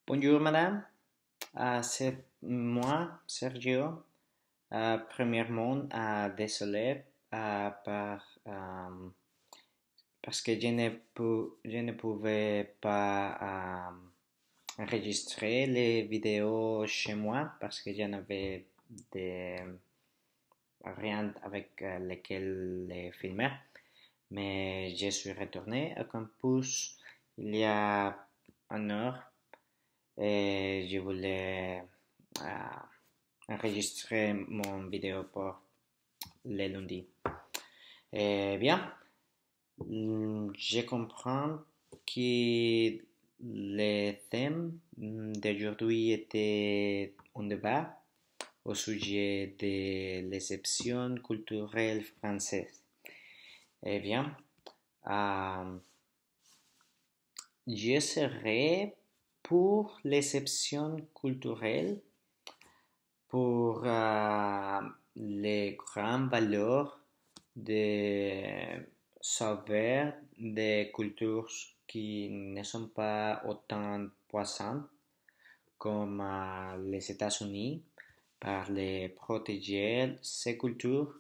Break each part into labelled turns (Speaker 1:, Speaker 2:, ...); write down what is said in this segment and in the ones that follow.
Speaker 1: Bonjour madame. C'est moi, Sergio. Premièrement, désolé parce que je ne pouvais pas enregistrer les vidéos chez moi parce que je n'avais de, rien avec lequel les filmer. Mais je suis retourné au campus il y a une heure et je voulais euh, enregistrer mon vidéo pour le lundi. Eh bien, je comprends que le thème d'aujourd'hui était un débat au sujet de l'exception culturelle française. Eh bien, euh, je serai pour l'exception culturelle pour les grandes valeurs de savoir des cultures qui ne sont pas autant puissantes comme les États-Unis par les protéger ces cultures.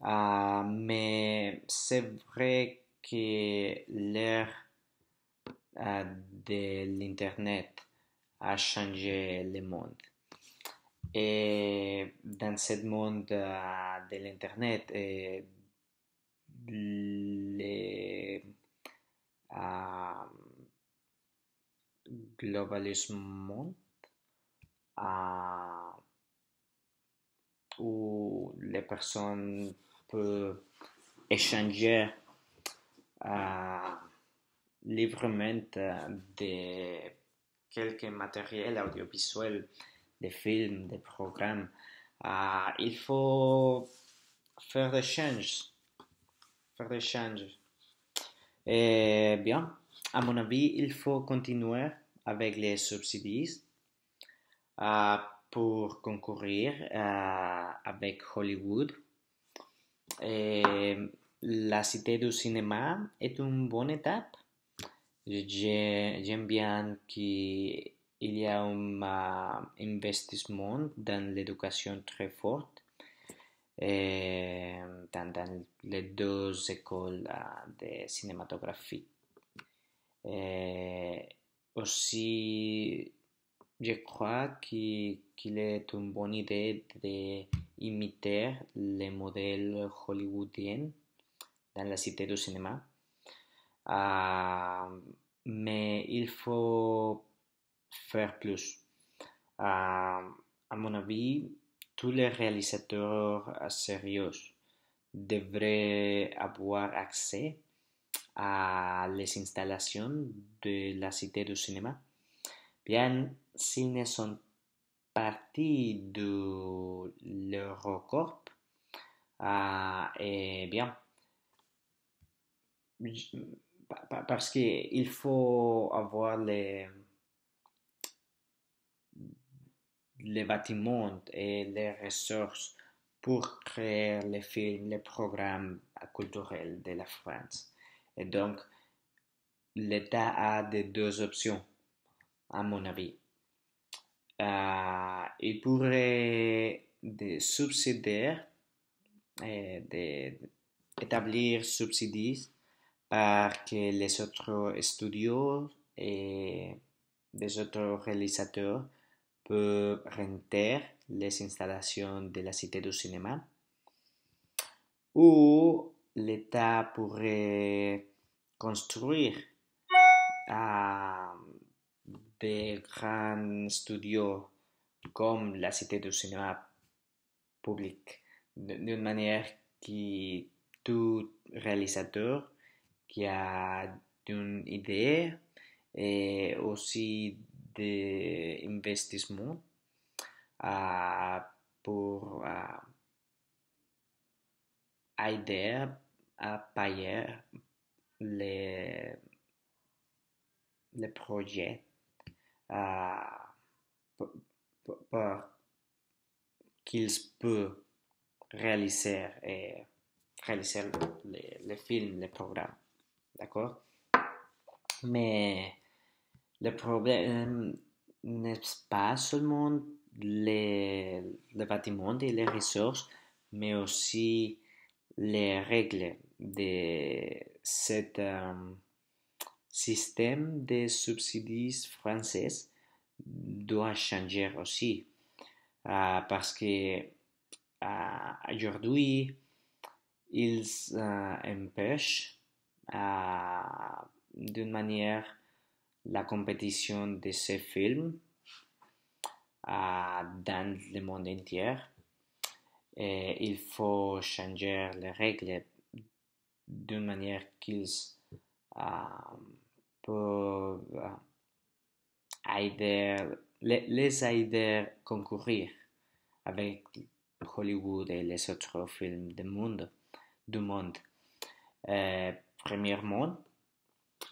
Speaker 1: Mais c'est vrai que l'ère de l'Internet a changé le monde. Et dans ce monde de l'Internet, le globalisme euh, où les personnes peuvent échanger euh, librement de quelques matériels audiovisuels, des films, des programmes. Il faut faire des changes. Faire des changes. Et bien, à mon avis, il faut continuer avec les subsidies euh, pour concourir avec Hollywood. Et la Cité du cinéma est une bonne étape. J'aime bien qu'il y a un investissement dans l'éducation très fort dans les deux écoles de cinématographie. Et aussi, je crois qu'il est une bonne idée d'imiter les modèles hollywoodiens dans la cité du cinéma. Euh, mais il faut faire plus. À mon avis, tous les réalisateurs sérieux devraient avoir accès à les installations de la Cité du cinéma, bien s'ils ne sont partie de l'Eurocorp. Et bien, parce qu'il faut avoir les bâtiments et les ressources pour créer les films, les programmes culturels de la France. Et donc, l'État a de deux options, à mon avis. Il pourrait de subsidier, d'établir subsidies para que les autres studios et les autres réalisateurs peuvent renter les installations de la Cité du cinéma. Ou l'État pourrait construire des grands studios comme la Cité du cinéma public, d'une manière qui tout réalisateur qui a une idée et aussi des investissements euh, pour aider à payer les, les projets euh, pour, pour qu'ils peuvent réaliser, réaliser les films, les programmes. D'accord? Mais Le problème n'est pas seulement les bâtiments et les ressources, mais aussi les règles de cet système de subsidies français doit changer aussi. Parce que aujourd'hui, ils empêchent d'une manière la compétition de ces films dans le monde entier. Et il faut changer les règles d'une manière qu'ils euh, peuvent aider, les aider à concourir avec Hollywood et les autres films du monde. Premièrement,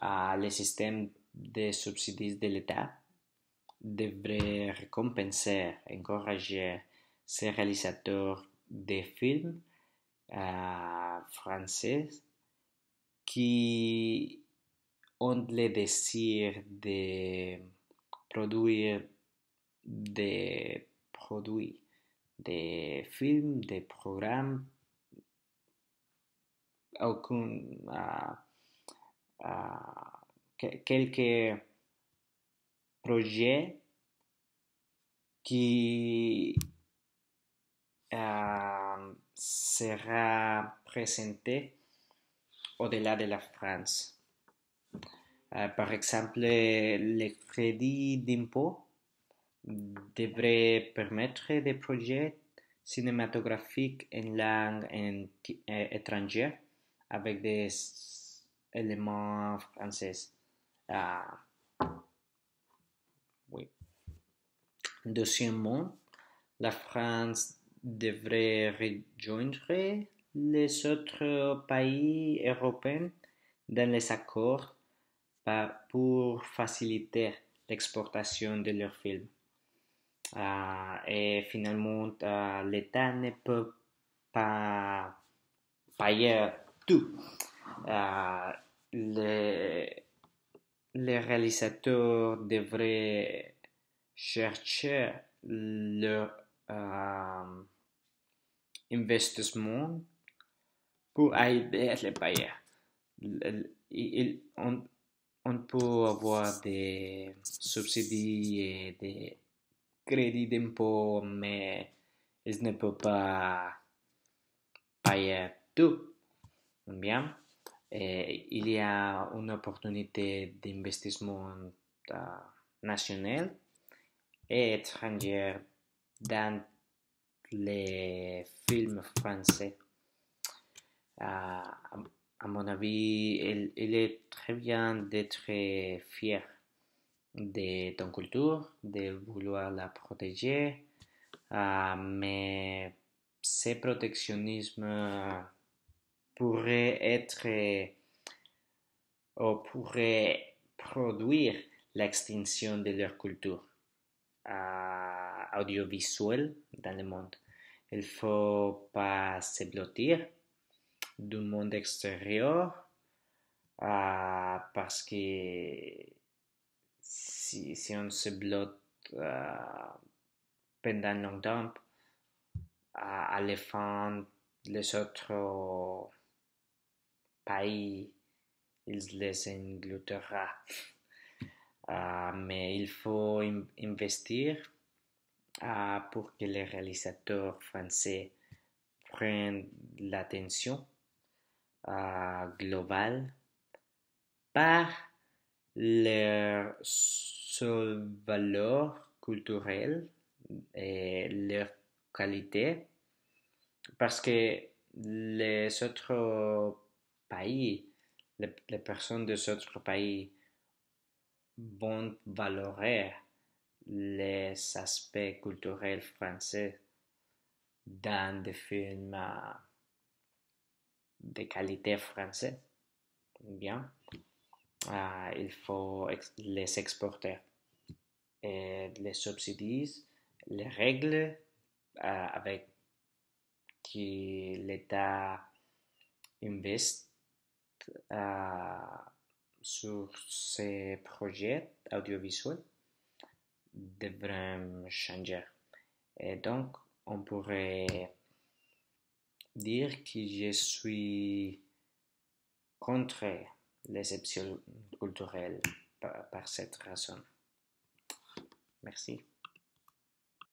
Speaker 1: le système de subsidies de l'État devrait récompenser, encourager ces réalisateurs de films français qui ont le désir de produire des produits, des films, des programmes, aucun, quelques projets qui sera présenté au-delà de la France. Par exemple, le crédit d'impôt devrait permettre des projets cinématographiques en langue étrangère avec des éléments français. Ah, oui. Deuxièmement, la France devrait rejoindre les autres pays européens dans les accords pour faciliter l'exportation de leurs films. Et finalement, l'État ne peut pas payer tout. Euh, les, les réalisateurs devraient chercher leur investissement pour aider les payeurs. On peut avoir des subsidies et des crédits d'impôt, mais ils ne peuvent pas payer tout. Bien. Il y a une opportunité d'investissement national et étranger dans les films français. À mon avis, il est très bien d'être fier de ton culture, de vouloir la protéger, mais ce protectionnisme pourrait être ou pourrait produire l'extinction de leur culture audiovisuelle dans le monde. Il ne faut pas se blottir du monde extérieur parce que si on se blotte pendant longtemps, à la fin, les autres pays, ils les engloutera. Mais il faut investir pour que les réalisateurs français prennent l'attention globale par leur seule valeur culturelle et leur qualité, parce que les autres pays, les personnes des autres pays vont valoriser les aspects culturels français dans des films de qualité française. Bien, il faut les exporter. Et les subsidies, les règles avec qui l'État investit sur ces projets audiovisuel devrait changer. Et donc, on pourrait dire que je suis contre l'exception culturelle par cette raison. Merci.